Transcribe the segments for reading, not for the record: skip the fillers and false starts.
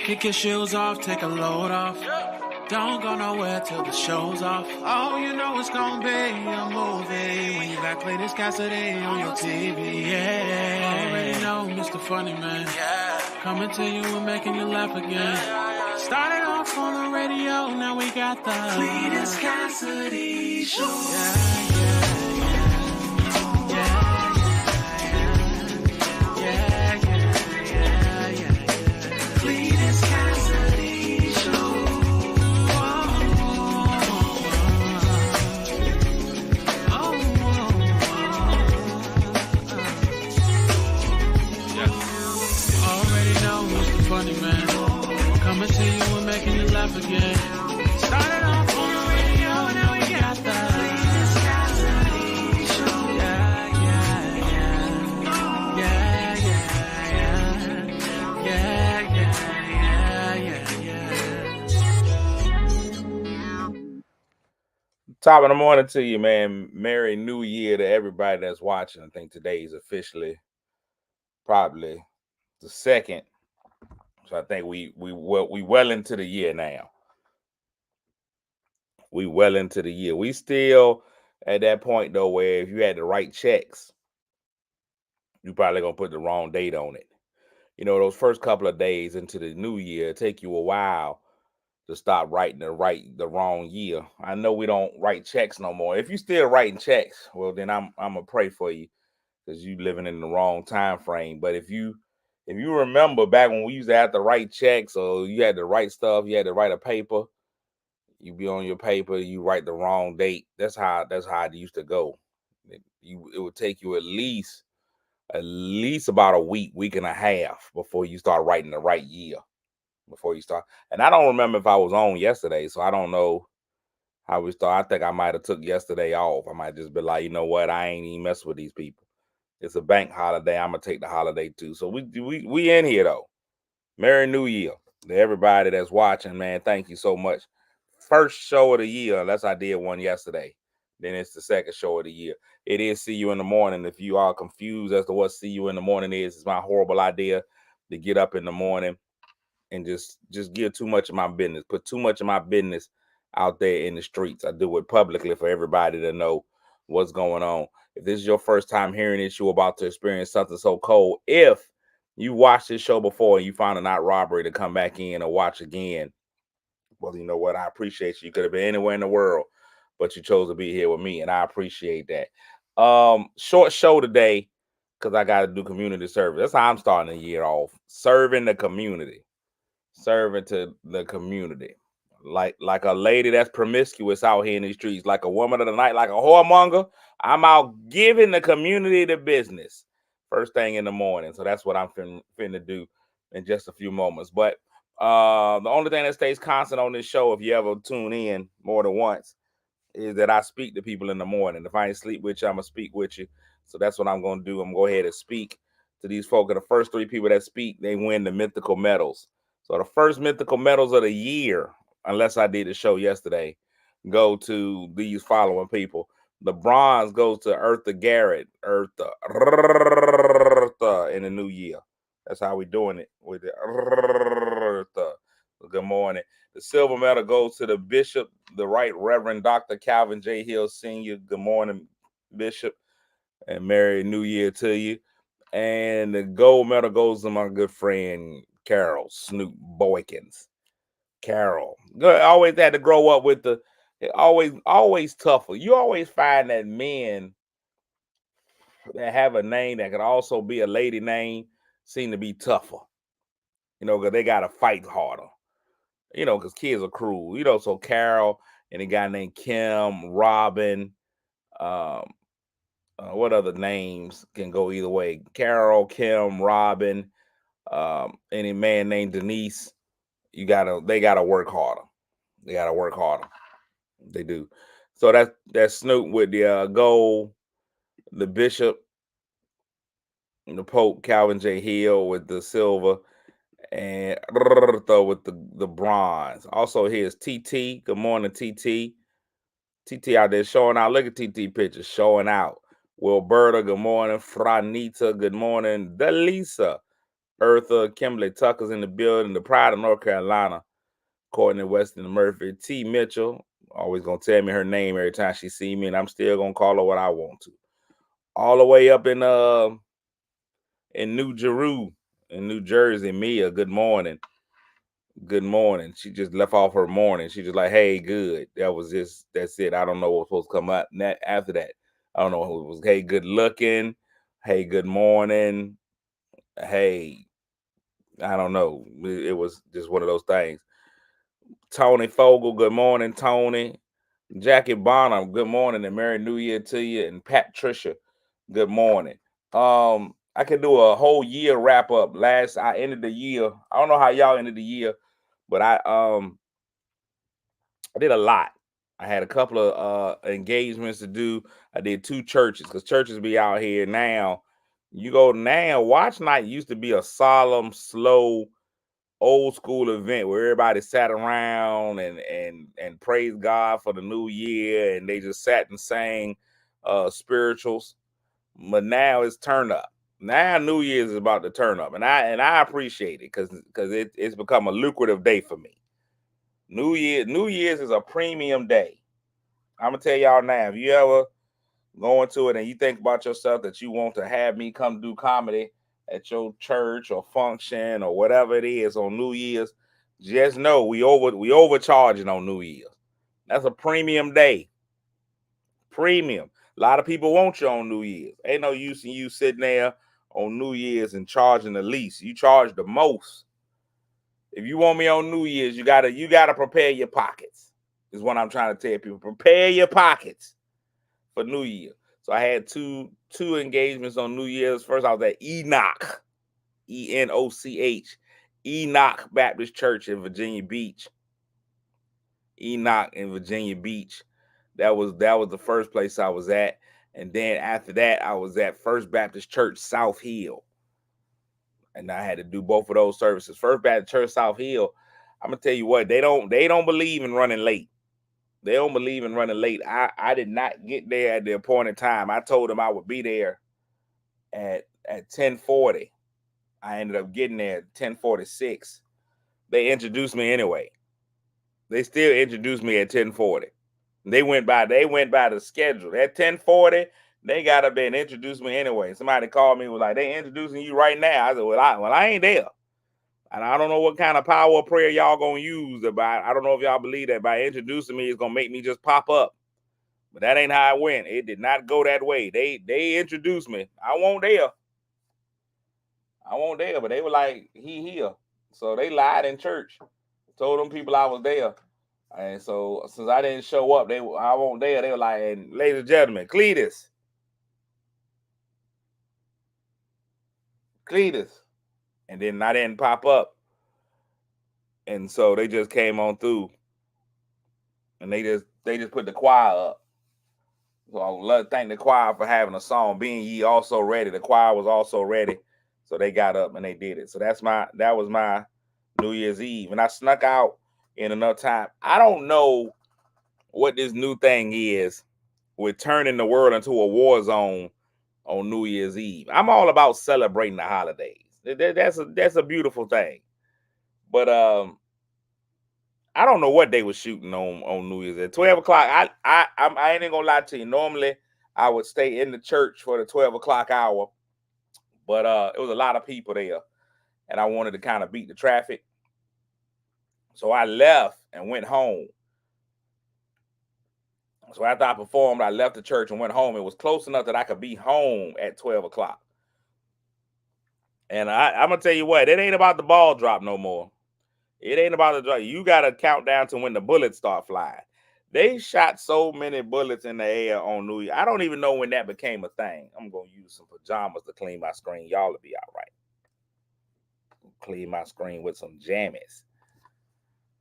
Kick your shoes off, take a load off. Don't go nowhere till the show's off. Oh, you know it's gonna be a movie when you got Cletus Cassidy on your TV. Yeah, already know Mr. Funny Man. Coming to you and making you laugh again. Started off on the radio, now we got the Cletus Cassidy Show. Again. Started off on the radio, now we got the Cletus Cassidy Show. Top of the morning to you, man. Merry New Year to everybody that's watching. I think today is officially probably the second. So I think we well into the year now. We well into the year. We still at that point though where if you had to write checks, you probably gonna put the wrong date on it. You know, those first couple of days into the new year, it take you a while to stop writing the wrong year. I know we don't write checks no more. If you still writing checks, well then I'm gonna pray for you because you living in the wrong time frame. But if you remember back when we used to have to write checks or you had to write stuff, you had to write a paper, you be on your paper, you write the wrong date. That's how it used to go. It would take you at least about a week and a half before you start writing the right year. Before you start. And I don't remember if I was on yesterday, so I don't know how we start. I think I might have took yesterday off. I might just be like, you know what, I ain't even mess with these people. It's a bank holiday. I'm gonna take the holiday too. So we in here though. Merry New Year to everybody that's watching, man. Thank you so much. First show of the year, unless I did one yesterday. Then it's the second show of the year. It is See You in the Morning. If you are confused as to what See You in the Morning is, it's my horrible idea to get up in the morning and just give too much of my business, put too much of my business out there in the streets. I do it publicly for everybody to know what's going on. If this is your first time hearing this, you're about to experience something so cold. If you watched this show before and you found a not robbery to come back in or watch again, well, you know what? I appreciate you. You could have been anywhere in the world, but you chose to be here with me, and I appreciate that. Short show today because I got to do community service. That's how I'm starting the year off, serving the community. Serving to the community, like a lady that's promiscuous out here in these streets, like a woman of the night, like a whoremonger. I'm out giving the community the business first thing in the morning. So that's what I'm finna do in just a few moments. But the only thing that stays constant on this show, if you ever tune in more than once, is that I speak to people in the morning. If I ain't sleep with you, I'm gonna speak with you. So that's what I'm gonna do. I'm gonna go ahead and speak to these folk. And the first 3 people that speak, they win the mythical medals. So the first mythical medals of the year, unless I did a show yesterday, go to these following people. The bronze goes to Eartha Garrett, Eartha in the new year. That's how we doing it with the Eartha. Good morning. The silver medal goes to the Bishop, the Right Reverend Dr. Calvin J. Hill Sr. Good morning, Bishop, and Merry New Year to you. And the gold medal goes to my good friend Carol Snoop Boykins. Carol. Good. I always had to grow up with always tougher. You always find that men that have a name that could also be a lady name seem to be tougher. You know, because they got to fight harder. You know, because kids are cruel. You know, so Carol and a guy named Kim, Robin, what other names can go either way? Carol, Kim, Robin, any man named Denise, they gotta work harder. They gotta work harder. They do. So that's Snoop with the gold, the Bishop, the Pope, Calvin J. Hill with the silver, and with the bronze. Also here's TT. Good morning, TT. TT out there showing out. Look at TT pictures showing out. Wilberta, good morning. Franita, good morning. Delisa, Eartha, Kimberly Tucker's in the building. The Pride of North Carolina, Courtney Weston Murphy. T. Mitchell, always going to tell me her name every time she see me, and I'm still going to call her what I want to. All the way up in New Jeru, in New Jersey, Mia, good morning. Good morning. She just left off her morning. She just like, hey, good. That's it. I don't know what's supposed to come up after that. I don't know who it was. Hey, good looking. Hey, good morning. Hey, I don't know. It was just one of those things. Tony Fogle, good morning, Tony. Jackie Bonham, good morning, and Merry New Year to you. And Patricia, good morning. I could do a whole year wrap up. I ended the year. I don't know how y'all ended the year, but I did a lot. I had a couple of engagements to do. I did 2 churches because churches be out here now. You go now, watch night used to be a solemn, slow, old school event where everybody sat around and praised God for the new year, and they just sat and sang spirituals. But now it's turn up. Now New Year's is about to turn up, and I appreciate it because it's become a lucrative day for me. New Year's is a premium day. I'm gonna tell y'all now, if you ever go into it and you think about yourself that you want to have me come do comedy at your church or function or whatever it is on New Year's, just know we overcharging on New Year's. That's a premium day. Premium. A lot of people want you on New Year's. Ain't no use in you sitting there on New Year's and charging the least. You charge the most. If you want me on New Year's, you gotta prepare your pockets. Is what I'm trying to tell people. Prepare your pockets for New Year. So I had two engagements on New Year's. First, I was at Enoch, Enoch, Enoch Baptist Church in Virginia Beach. Enoch in Virginia Beach. That was the first place I was at. And then after that, I was at First Baptist Church South Hill. And I had to do both of those services. First Baptist Church South Hill, I'm gonna tell you what, they don't believe in running late. They don't believe in running late. I did not get there at the appointed time. I told them I would be there at 10:40. I ended up getting there at 10:46. They introduced me anyway. They still introduced me at 10:40. They went by the schedule. At 10:40, they got up there and introduced me anyway. Somebody called me, was like, they introducing you right now. I said, well, I ain't there. And I don't know what kind of power of prayer y'all gonna use. I don't know if y'all believe that by introducing me, it's gonna make me just pop up. But that ain't how it went. It did not go that way. They introduced me. I won't there. But they were like, he here. So they lied in church. Told them people I was there. And so since I didn't show up, I won't there. They were like, and ladies and gentlemen, Cletus. And then I didn't pop up. And so they just came on through. And they just put the choir up. So I would love to thank the choir for having a song, Being Ye Also Ready. The choir was also ready. So they got up and they did it. So that was my New Year's Eve. And I snuck out in enough time. I don't know what this new thing is with turning the world into a war zone on New Year's Eve. I'm all about celebrating the holidays. That's a beautiful thing. But I don't know what they were shooting on New Year's at 12 o'clock. I ain't gonna lie to you. Normally, I would stay in the church for the 12 o'clock hour, but it was a lot of people there, and I wanted to kind of beat the traffic. So I left and went home. So after I performed, I left the church and went home. It was close enough that I could be home at 12 o'clock. And I'm going to tell you what, it ain't about the ball drop no more. It ain't about the drop. You got to count down to when the bullets start flying. They shot so many bullets in the air on New Year. I don't even know when that became a thing. I'm going to use some pajamas to clean my screen. Y'all will be all right. Clean my screen with some jammies.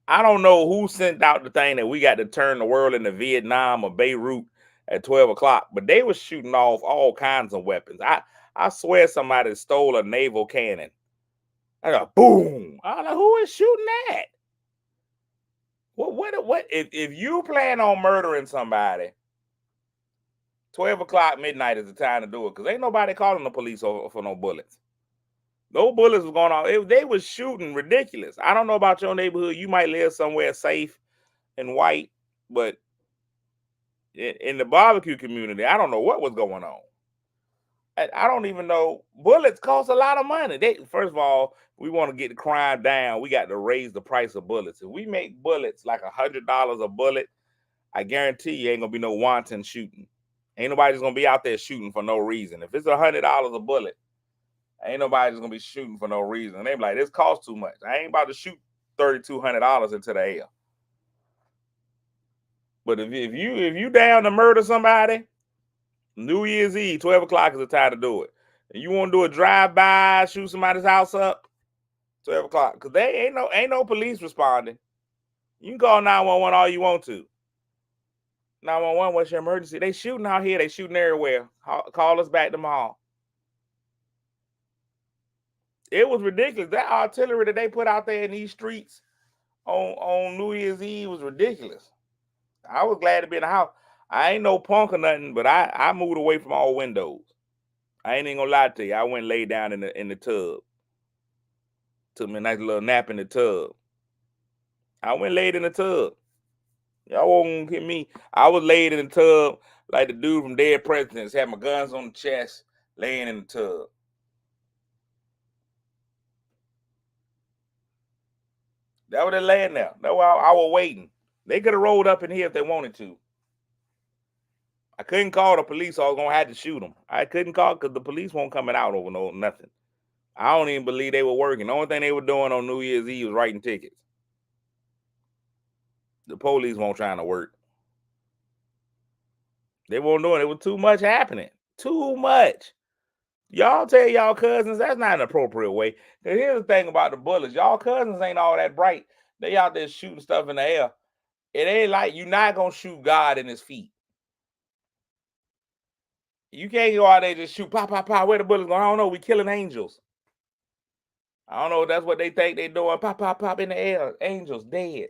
I don't know who sent out the thing that we got to turn the world into Vietnam or Beirut at 12 o'clock, but they were shooting off all kinds of weapons. I swear somebody stole a naval cannon. I go, boom. I was like, who is shooting that? What if you plan on murdering somebody, 12 o'clock midnight is the time to do it, because ain't nobody calling the police for no bullets. Those bullets was going off. They was shooting ridiculous. I don't know about your neighborhood. You might live somewhere safe and white, but in the barbecue community, I don't know what was going on. I don't even know. Bullets cost a lot of money. First of all, we want to get the crime down. We got to raise the price of bullets. If we make bullets like $100 a bullet, I guarantee you ain't gonna be no wanton shooting. Ain't nobody just gonna be out there shooting for no reason. If it's $100 a bullet, ain't nobody just gonna be shooting for no reason. They be like, this costs too much. I ain't about to shoot $3,200 into the air. But if you down to murder somebody, New Year's Eve, 12 o'clock is the time to do it. And you want to do a drive-by, shoot somebody's house up, 12 o'clock. Because they ain't no police responding. You can call 911 all you want to. 911, what's your emergency? They shooting out here. They shooting everywhere. Call us back tomorrow. It was ridiculous. That artillery that they put out there in these streets on New Year's Eve was ridiculous. I was glad to be in the house. I ain't no punk or nothing, but I moved away from all windows. I ain't even gonna lie to you. I went and laid down in the tub. Took me a nice little nap in the tub. I went and laid in the tub. Y'all won't get me. I was laid in the tub like the dude from Dead Presidents, had my guns on the chest, laying in the tub. That was they laying there. That's why I was waiting. They could have rolled up in here if they wanted to. I couldn't call the police, so I was gonna have to shoot them. I couldn't call because the police won't coming out over nothing. I don't even believe they were working. The only thing they were doing on New Year's Eve was writing tickets. The police won't trying to work. They weren't doing it. It was too much happening. Too much. Y'all tell y'all cousins that's not an appropriate way. Because here's the thing about the bullets. Y'all cousins ain't all that bright. They out there shooting stuff in the air. It ain't like you're not going to shoot God in his feet. You can't go out there and just shoot, pop, pop, pop. Where the bullets going? I don't know. We killing angels. I don't know. That's what they think they doing. Pop, pop, pop in the air. Angels dead.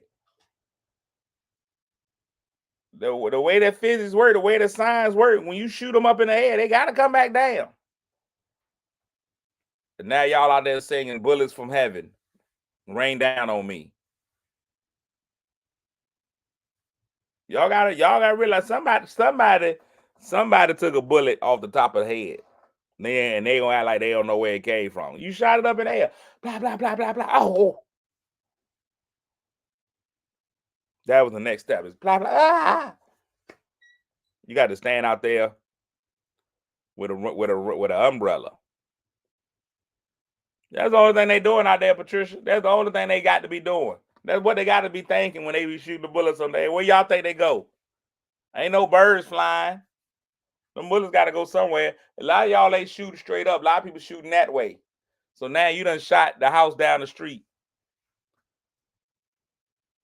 The way that physics work, the way the science work, when you shoot them up in the air, they got to come back down. And now y'all out there singing bullets from heaven. Rain down on me. Y'all gotta realize somebody took a bullet off the top of the head. And they gonna act like they don't know where it came from. You shot it up in the air. Blah, blah, blah, blah, blah. Oh. That was the next step. It's blah, blah, ah. You got to stand out there with an umbrella. That's the only thing they doing out there, Patricia. That's the only thing they got to be doing. That's what they got to be thinking when they be shooting the bullets on there. Where y'all think they go? Ain't no birds flying. Them bullets got to go somewhere. A lot of y'all ain't shooting straight up. A lot of people shooting that way. So now you done shot the house down the street.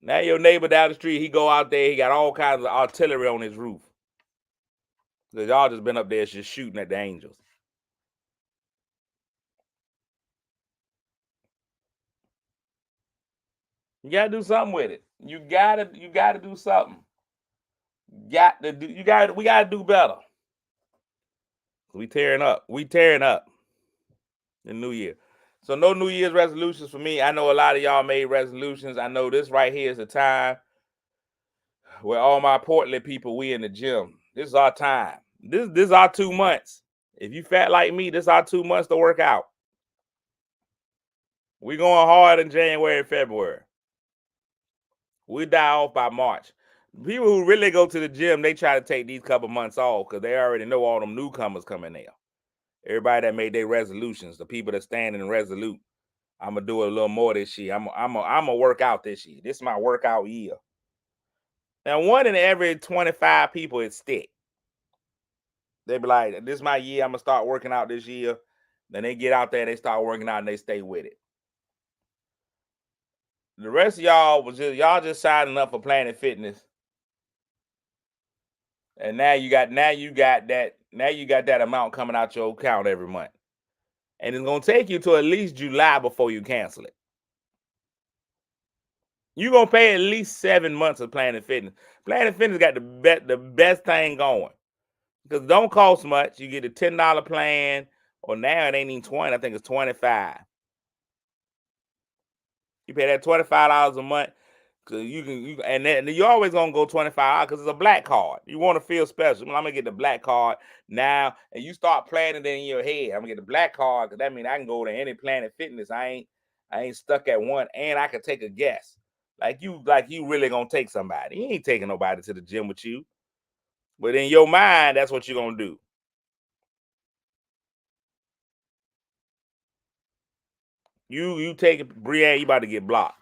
Now your neighbor down the street, he go out there, he got all kinds of artillery on his roof. Because y'all just been up there just shooting at the angels. You gotta do something with it. You gotta do something. We gotta do better. We tearing up. The new year. So no New Year's resolutions for me. I know a lot of y'all made resolutions. I know this right here is the time where all my Portland people, we in the gym. This is our time. This is our 2 months. If you fat like me, this is our 2 months to work out. We going hard in January and February. We die off by March. People who really go to the gym, they try to take these couple months off because they already know all them newcomers coming there. Everybody that made their resolutions, the people that standing resolute, I'm gonna do a little more this year. I'm gonna work out this year. This is my workout year. Now, 1 in every 25 people is stick. They be like, "This is my year. I'm gonna start working out this year." Then they get out there, they start working out, and they stay with it. The rest of y'all just signing up for Planet Fitness, and now you got that amount coming out your account every month, and it's gonna take you to at least July before you cancel it. You're gonna pay at least 7 months of Planet Fitness. Planet Fitness got the best thing going because it don't cost much. You get a $10 plan Or now it ain't even 20. I think it's 25. You pay that $25 a month. Cause and then you always gonna go $25 because it's a black card. You want to feel special. I'm gonna get the black card now, and you start planning it in your head. I'm gonna get the black card because that means I can go to any Planet Fitness. I ain't stuck at one, and I can take a guess. Like you really gonna take somebody. You ain't taking nobody to the gym with you, but in your mind, that's what you're gonna do. You take it, Brianne. You about to get blocked.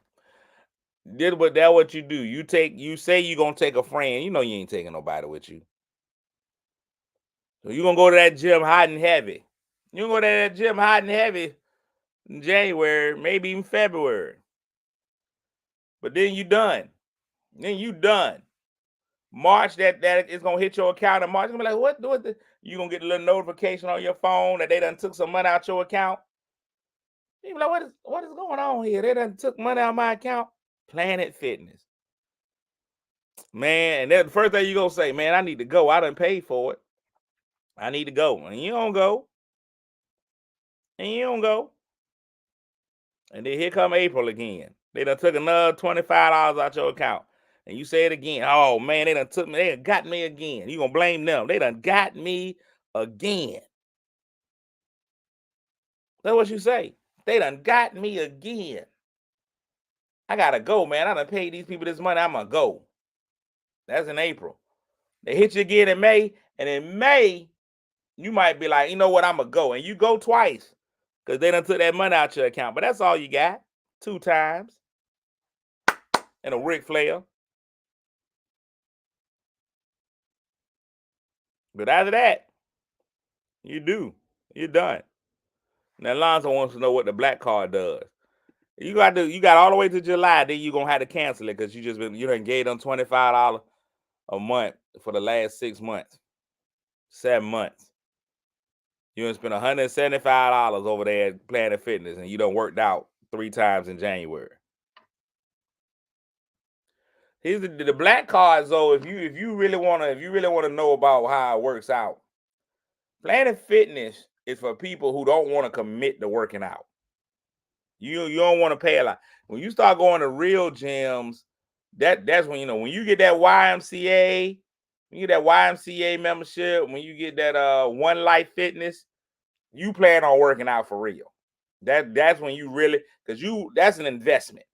But that what you do. You say you gonna take a friend. You know you ain't taking nobody with you. So you gonna go to that gym hot and heavy. You gonna go to that gym hot and heavy in January, maybe even February. But then you done. Then you done. March that is gonna hit your account in March. You're gonna be like, what the? You gonna get a little notification on your phone that they done took some money out your account. You be like, what is going on here? They done took money out of my account. Planet Fitness. Man, and then the first thing you gonna say, man, I need to go. I done paid for it. I need to go. And you don't go. And you don't go. And then here come April again. They done took another $25 out your account. And you say it again. Oh man, they done took me, they done got me again. You gonna blame them. They done got me again. That's what you say. They done got me again. I gotta go, man. I done paid these people this money. I'm gonna go. That's in April. They hit you again in May, and in May, you might be like, you know what, I'm gonna go. And you go twice. Because they done took that money out your account. But that's all you got. 2 times. And a Ric Flair. But after that, you're done. Now Alonzo wants to know what the black card does. You got all the way to July, then you're gonna have to cancel it because you done gave them $25 a month for the last 6 months. 7 months. You done spent $175 over there at Planet Fitness and you done worked out 3 times in January. Here's the black cards though. If you really wanna know about how it works out, Planet Fitness is for people who don't want to commit to working out. You don't want to pay a lot. When you start going to real gyms, that's when when you get that YMCA, when you get that YMCA membership, when you get that One Life Fitness, you plan on working out for real. That's when you really, because that's an investment.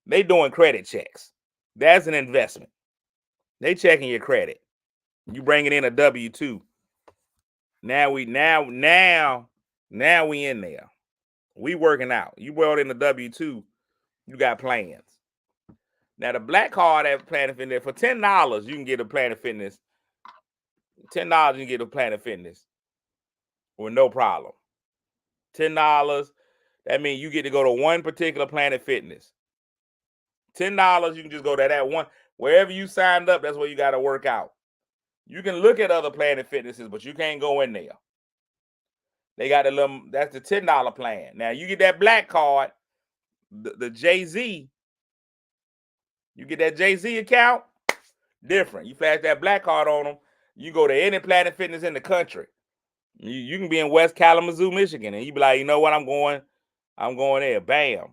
They doing credit checks. That's an investment. They checking your credit. You bringing in a W-2. Now we in there. We working out. You brought in the W-2. You got plans. Now the black card at Planet Fitness for $10, you can get a Planet Fitness. $10 you can get a Planet Fitness with no problem. $10. That means you get to go to one particular Planet Fitness. $10 you can just go to that one. Wherever you signed up, that's where you got to work out. You can look at other Planet Fitnesses, but you can't go in there. They got that's the $10 plan. Now you get that black card, the Jay-Z. You get that Jay-Z account, different. You flash that black card on them. You go to any Planet Fitness in the country. You can be in West Kalamazoo, Michigan, and you be like, you know what, I'm going there. Bam.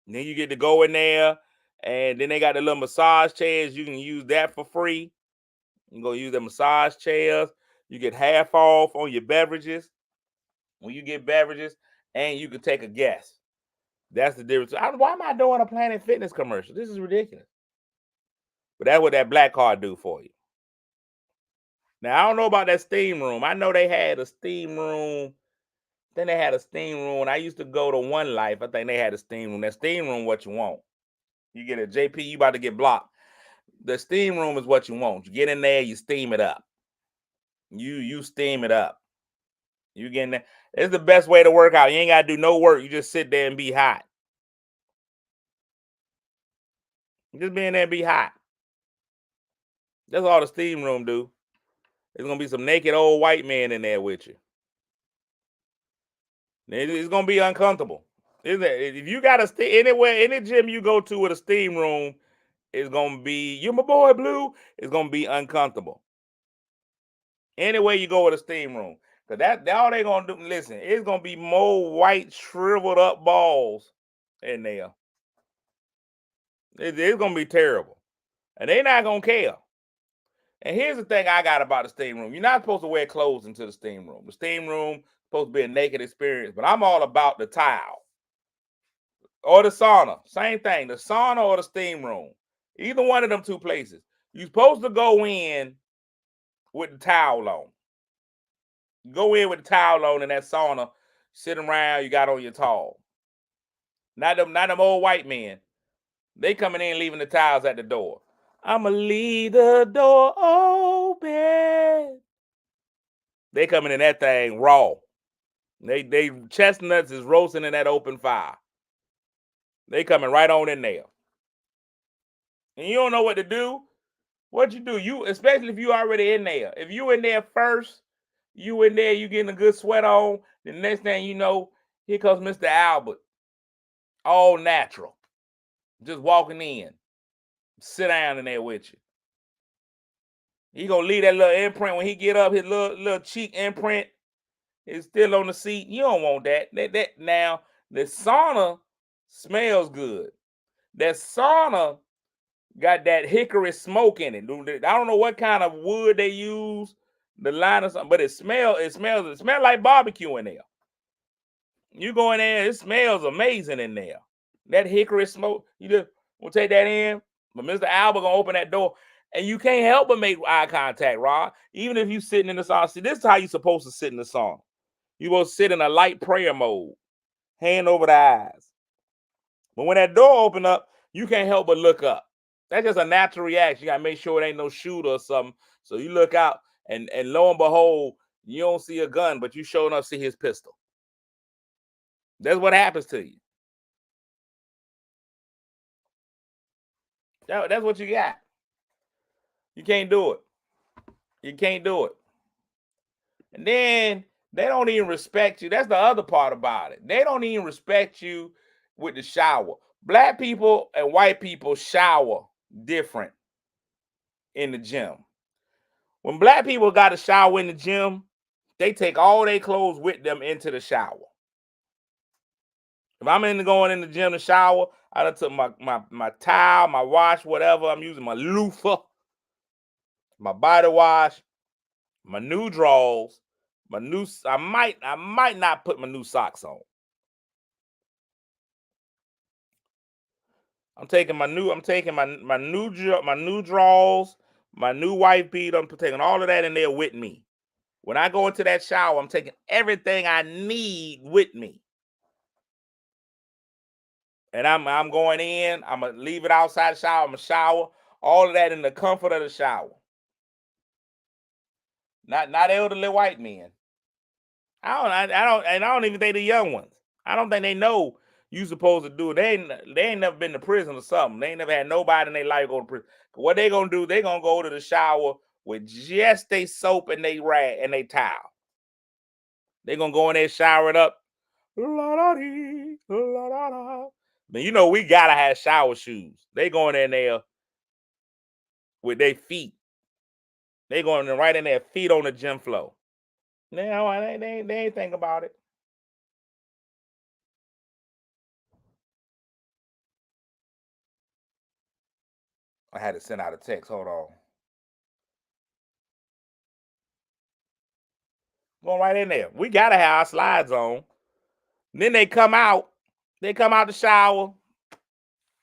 And then you get to go in there, and then they got the little massage chairs. You can use that for free. You can go use the massage chairs. You get half off on your beverages when you get beverages, and you can take a guess. That's the difference. Why am I doing a Planet Fitness commercial? This is ridiculous. But that's what that black card do for you. Now, I don't know about that steam room. I know they had a steam room. Then they had a steam room. When I used to go to One Life, I think they had a steam room. That steam room, what you want. You get a JP, you about to get blocked. The steam room is what you want. You get in there, you steam it up. You steam it up. You get in there. It's the best way to work out. You ain't got to do no work. You just sit there and be hot. Just be in there and be hot. That's all the steam room do. There's going to be some naked old white man in there with you. It's going to be uncomfortable. If you got to stay anywhere, any gym you go to with a steam room, it's going to be, you my boy Blue, it's going to be uncomfortable. Anywhere you go with a steam room. Cause that all they gonna do. Listen, it's gonna be more white shriveled up balls in there. It's gonna be terrible, and they not gonna care. And here's the thing I got about the steam room: you're not supposed to wear clothes into the steam room. The steam room supposed to be a naked experience, but I'm all about the towel or the sauna. Same thing, the sauna or the steam room. Either one of them two places. You're supposed to go in with the towel on. Go in with the towel on in that sauna, sit around, you got on your towel. Not them old white men. They coming in leaving the towels at the door. I'ma leave the door open. They coming in that thing raw. They chestnuts is roasting in that open fire. They coming right on in there. And you don't know what to do. What you do? You, especially if you already in there. If you in there first, you in there, you getting a good sweat on. The next thing you know, here comes Mr. Albert. All natural. Just walking in. Sit down in there with you. He gonna leave that little imprint when he get up, his little cheek imprint is still on the seat. You don't want that. That now the sauna smells good. That sauna got that hickory smoke in it. I don't know what kind of wood they use, the line or something, but it smells like barbecue in there. You go in there, it smells amazing in there. That hickory smoke, you just will take that in. But Mr. Albert gonna open that door, and you can't help but make eye contact, Rod. Even if you sitting in the sauna. See, this is how you're supposed to sit in the sauna. You will sit in a light prayer mode, hand over the eyes. But when that door open up, you can't help but look up. That's just a natural reaction. You gotta make sure it ain't no shooter or something. So you look out, and lo and behold, you don't see a gun, but you sure enough see his pistol. That's what happens to you. That's what you got. You can't do it. You can't do it. And then they don't even respect you. That's the other part about it. They don't even respect you with the shower. Black people and white people shower different in the gym. When black people got to shower in the gym, they take all their clothes with them into the shower. If I'm going in the gym to shower, I done took my towel, my wash, whatever. I'm using my loofah, my body wash, my new drawers, I might not put my new socks on. I'm taking my new drawers, my new wife beater. I'm taking all of that in there with me. When I go into that shower, I'm taking everything I need with me. And I'm going in. I'm gonna leave it outside the shower. I'm gonna shower. All of that in the comfort of the shower. Not elderly white men. I don't even think the young ones. I don't think they know you supposed to do it. They ain't never been to prison or something. They ain't never had nobody in their life go to prison. What they gonna do? They gonna go to the shower with just their soap and they rag and they towel. They gonna go in there, shower it up. But you know we gotta have shower shoes. They going in there with their feet. They going right in there, feet on the gym floor. Now they ain't think about it. I had to send out a text. Hold on. Going right in there. We gotta have our slides on. And then they come out the shower,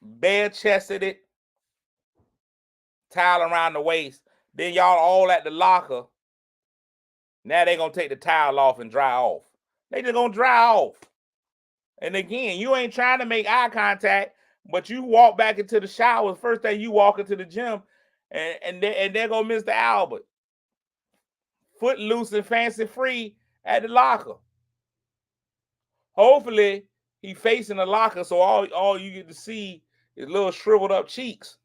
bare chested it, towel around the waist. Then y'all all at the locker. Now they gonna take the towel off and dry off. They just gonna dry off. And again, you ain't trying to make eye contact, but you walk back into the shower. First thing you walk into the gym, and there go Mr. Albert, footloose and fancy free at the locker. Hopefully, he facing the locker, so all you get to see is little shriveled up cheeks.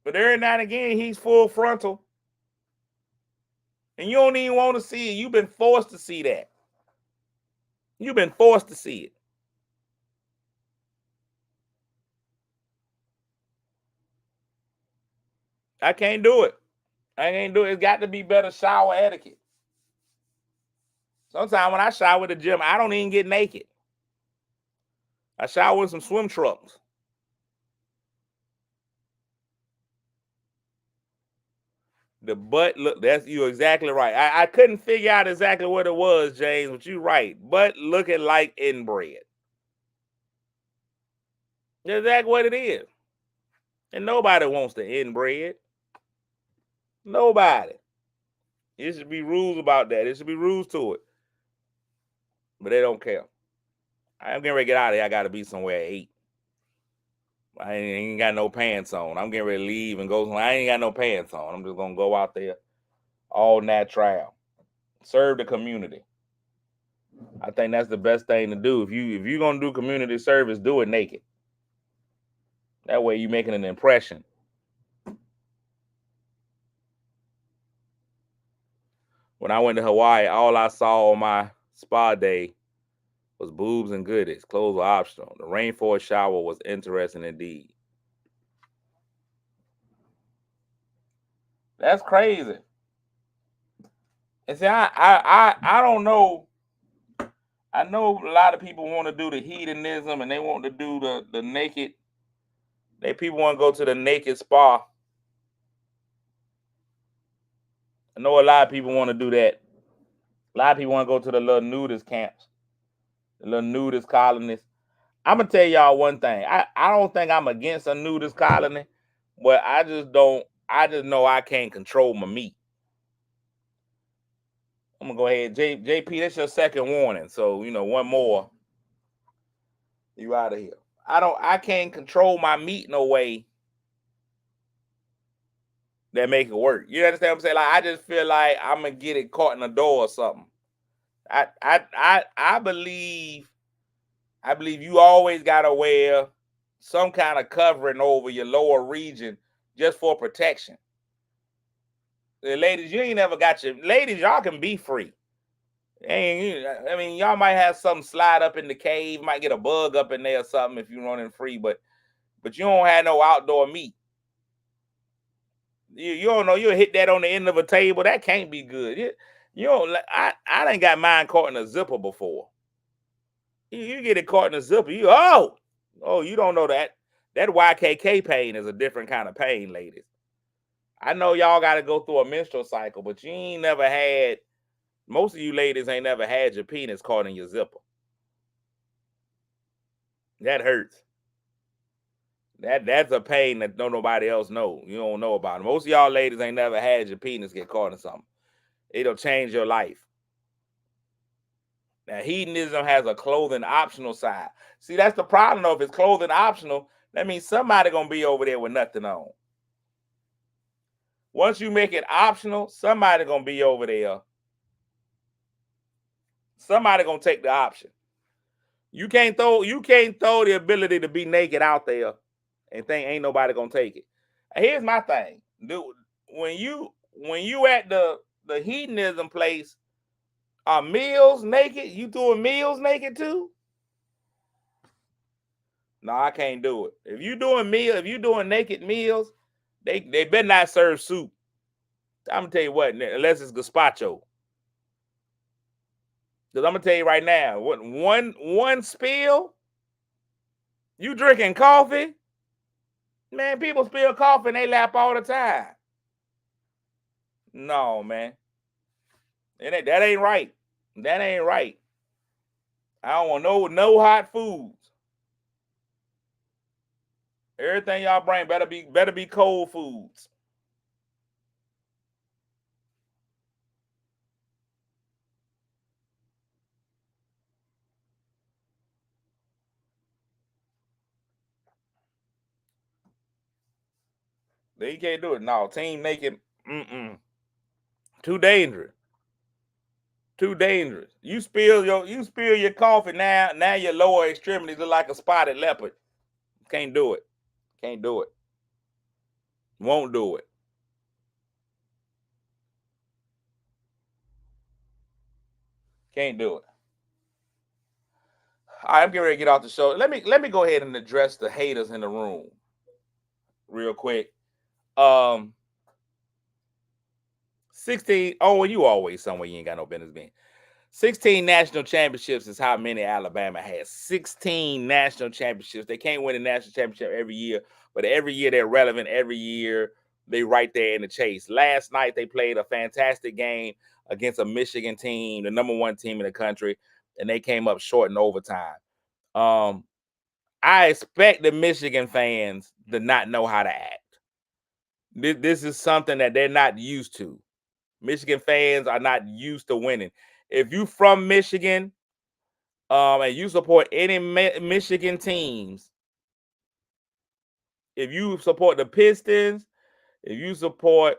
But every now and again, he's full frontal. And you don't even want to see it. You've been forced to see that. You've been forced to see it. I can't do it. I ain't do it. It's got to be better shower etiquette. Sometimes when I shower at the gym, I don't even get naked. I shower in some swim trunks. The butt look, that's you exactly right. I couldn't figure out exactly what it was, James, but you're right. Butt looking like inbred. That's exactly what it is. And nobody wants the inbred. Nobody. There should be rules about that. There should be rules to it. But they don't care. I'm getting ready to get out of here. I got to be somewhere at 8. I ain't got no pants on. I'm getting ready to leave and go. I ain't got no pants on. I'm just going to go out there all natural. Serve the community. I think that's the best thing to do. If you're going to do community service, do it naked. That way you're making an impression. When I went to Hawaii, all I saw on my spa day was boobs and goodies. Clothes were optional. The rainforest shower was interesting indeed. That's crazy. And see, I don't know. I know a lot of people want to do the hedonism and they want to do the naked. People want to go to the naked spa. I know a lot of people want to do that. A lot of people want to go to the little nudist camps, the little nudist colonies. I'm gonna tell y'all one thing. I don't think I'm against a nudist colony, but I just know I can't control my meat. I'm gonna go ahead, JP. That's your second warning. So one more, you out of here. I can't control my meat no way that make it work. You understand what I'm saying? Like I just feel like I'm gonna get it caught in the door or something. I believe you always gotta wear some kind of covering over your lower region just for protection. The ladies, you ain't never got your ladies. Y'all can be free. I mean, y'all might have something slide up in the cave, might get a bug up in there or something if you're running free, but you don't have no outdoor meat. You don't know, you'll hit that on the end of a table. That can't be good. You don't. I done got mine caught in a zipper before. You get it caught in a zipper. You don't know that. That YKK pain is a different kind of pain, ladies. I know y'all got to go through a menstrual cycle, but you ain't never had. Most of you ladies ain't never had your penis caught in your zipper. That hurts. That's a pain that nobody else know. You don't know about it. Most of y'all ladies ain't never had your penis get caught in something. It'll change your life. Now, hedonism has a clothing optional side. See, that's the problem though. If it's clothing optional, that means somebody gonna be over there with nothing on. Once you make it optional, somebody gonna be over there. Somebody gonna take the option. You can't throw the ability to be naked out there and think ain't nobody gonna take it. Here's my thing. Dude, when you at the hedonism place, are meals naked? You doing meals naked too? No, I can't do it. If you doing naked meals, they better not serve soup. I'm gonna tell you what, unless it's gazpacho. Because I'm gonna tell you right now, what one spill, you drinking coffee? Man, people spill coffee in their lap all the time. No, man. That ain't right. That ain't right. I don't want no hot foods. Everything y'all bring better be cold foods. They can't do it. No, team naked. Too dangerous. Too dangerous. You spill your coffee now. Now your lower extremities look like a spotted leopard. Can't do it. Can't do it. Won't do it. Can't do it. All right, I'm getting ready to get off the show. Let me go ahead and address the haters in the room real quick. 16. Oh, you always somewhere you ain't got no business being. 16 national championships is how many Alabama has. 16 national championships. They can't win a national championship every year, but every year they're relevant. Every year they right there in the chase. Last night they played a fantastic game against a Michigan team, the number 1 team in the country, and they came up short in overtime. I expect the Michigan fans to not know how to act. This is something that they're not used to. Michigan fans are not used to winning. If you from Michigan, and you support any Michigan teams, if you support the Pistons, if you support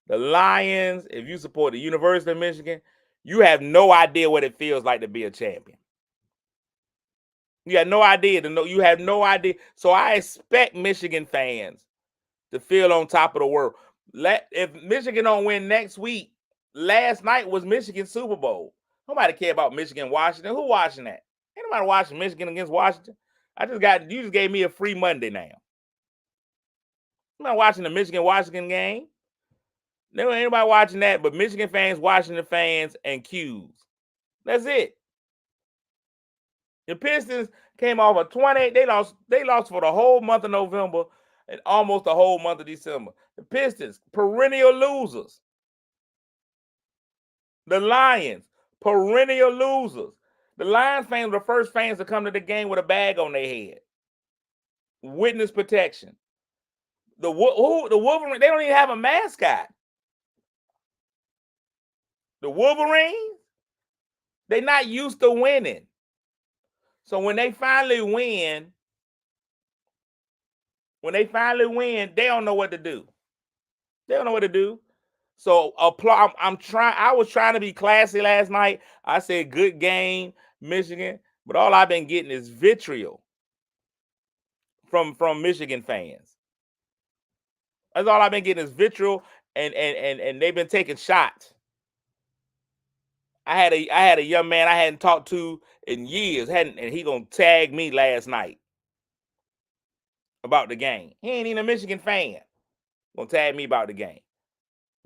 the Lions, if you support the University of Michigan, you have no idea what it feels like to be a champion. You have no idea to know. You have no idea. So I expect Michigan fans to feel on top of the world. If Michigan don't win next week, last night was Michigan's Super Bowl. Nobody care about Michigan, Washington. Who watching that? Ain't nobody watching Michigan against Washington. You just gave me a free Monday now. I'm not watching the Michigan-Washington game. There ain't anybody watching that, but Michigan fans, Washington fans, and Qs. That's it. The Pistons came off a 28. They lost for the whole month of November and almost the whole month of December. The Pistons, perennial losers. The Lions, perennial losers. The Lions fans were the first fans to come to the game with a bag on their head. Witness protection. The Wolverine, they don't even have a mascot. The Wolverines, they're not used to winning. So when they finally win, they don't know what to do. They don't know what to do. So applaud. I was trying to be classy last night. I said good game, Michigan, but all I've been getting is vitriol from Michigan fans. That's all I've been getting is vitriol, and they've been taking shots. I had a young man I hadn't talked to in years, and he gonna tag me last night about the game. He ain't even a Michigan fan. Gonna tag me about the game.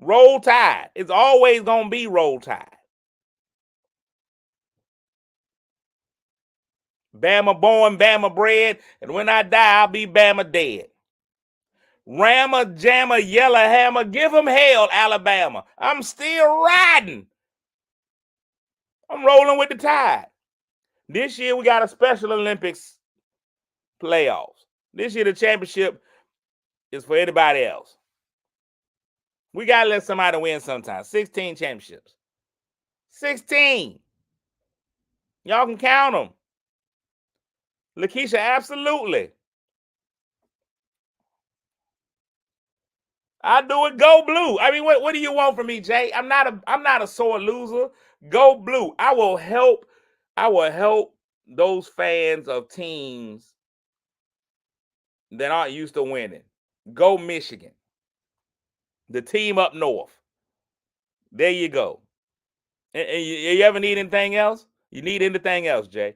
Roll Tide. It's always gonna be Roll Tide. Bama born, Bama bred, and when I die, I'll be Bama dead. Rammer, jammer, yellow hammer, give them hell, Alabama. I'm still riding. I'm rolling with the tide. This year, we got a Special Olympics playoffs. This year, the championship is for anybody else. We got to let somebody win sometime. 16 championships. 16. Y'all can count them. Lakeisha, absolutely. I do it. Go blue. I mean, what do you want from me, Jay? I'm not a sore loser. Go blue. I will help those fans of teams that aren't used to winning. Go Michigan. The team up north. There you go. And you ever need anything else? You need anything else, Jay?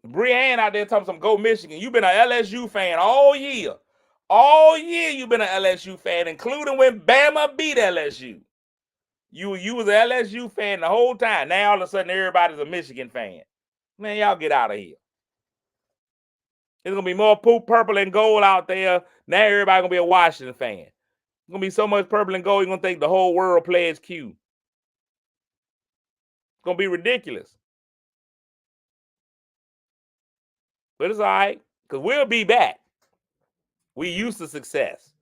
Brianne out there talking some go Michigan. You've been an LSU fan all year. All year you've been an LSU fan, including when Bama beat LSU. You was an LSU fan the whole time. Now all of a sudden everybody's a Michigan fan. Man, y'all get out of here. There's gonna be more purple and gold out there. Now everybody gonna be a Washington fan. There's gonna be so much purple and gold, you're gonna think the whole world plays Q. It's gonna be ridiculous. But it's all right, because we'll be back. We used to success.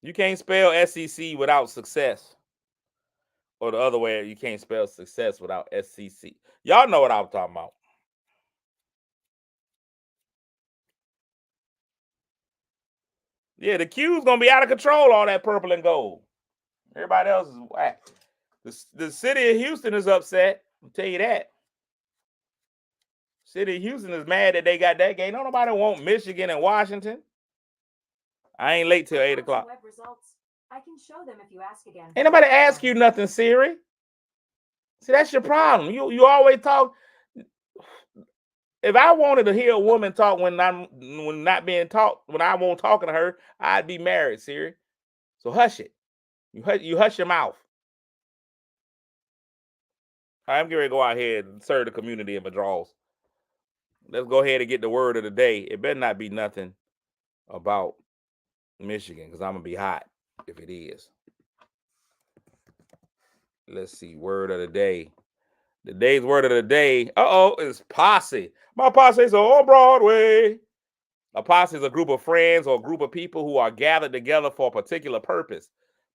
You can't spell SEC without success. Or the other way, you can't spell success without SEC. Y'all know what I'm talking about. Yeah, the Q's going to be out of control, all that purple and gold. Everybody else is whack. The city of Houston is upset. I'll tell you that. City of Houston is mad that they got that game. Don't nobody want Michigan and Washington. I ain't late till 8 o'clock. Web results. I can show them if you ask again. Ain't nobody ask you nothing, Siri. See, that's your problem. You always talk. If I wanted to hear a woman talk when not being talked, when I won't talking to her, I'd be married, Siri. So hush it. You hush your mouth. I'm getting ready to go out here and serve the community in my draws. Let's go ahead and get the word of the day. It better not be nothing about Michigan, because I'm gonna be hot if it is. Let's see, word of the day. The day's word of the day, is posse. My posse's on Broadway. A posse is a group of friends or a group of people who are gathered together for a particular purpose.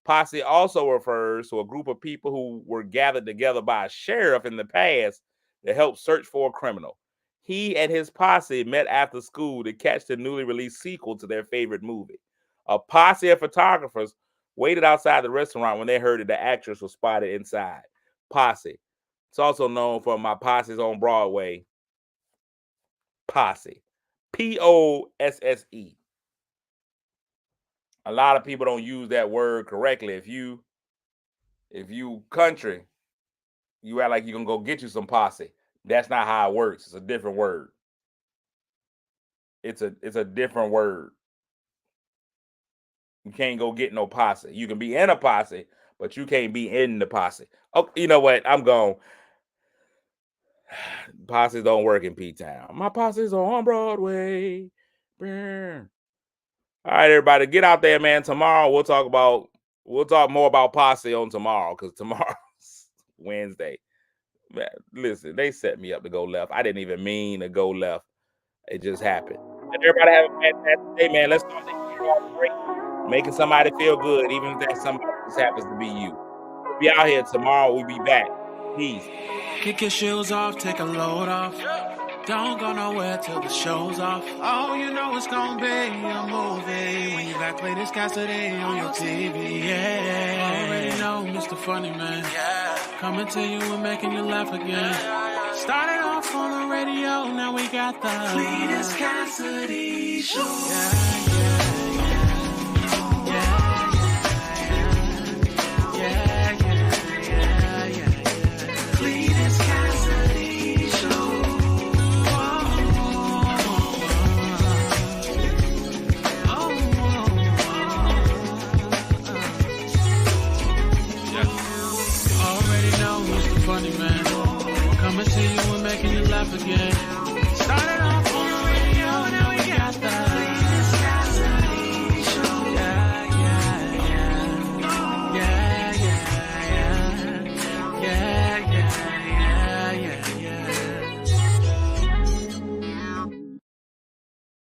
Posse also refers to a group of people who were gathered together by a sheriff in the past to help search for a criminal. He and his posse met after school to catch the newly released sequel to their favorite movie. A posse of photographers waited outside the restaurant when they heard that the actress was spotted inside. Posse. It's also known for My Posse's on Broadway. Posse. Posse. A lot of people don't use that word correctly. If you country, you act like you're gonna go get you some posse. That's not how it works. It's a different word. It's a different word. You can't go get no posse. You can be in a posse, but you can't be in the posse. Oh, you know what? I'm gone. Posses don't work in P-Town. My posse's on Broadway. All right, everybody, get out there, man. Tomorrow we'll talk more about posse on tomorrow, because tomorrow's Wednesday. Man, listen, they set me up to go left. I didn't even mean to go left. It just happened. And everybody have a fantastic day, man. Let's start the year off great. Making somebody feel good, even if that somebody just happens to be you. We'll be out here tomorrow. We'll be back. Peace. Kick your shoes off, take a load off. Don't go nowhere till the show's off. Oh, you know it's gonna be a movie when you got Cletus Cassidy on your TV. Yeah, already know Mr. Funny Man. Coming to you and making you laugh again. Started off on the radio, now we got the Cletus Cassidy Show. Funny Man, coming to you and making you laugh again.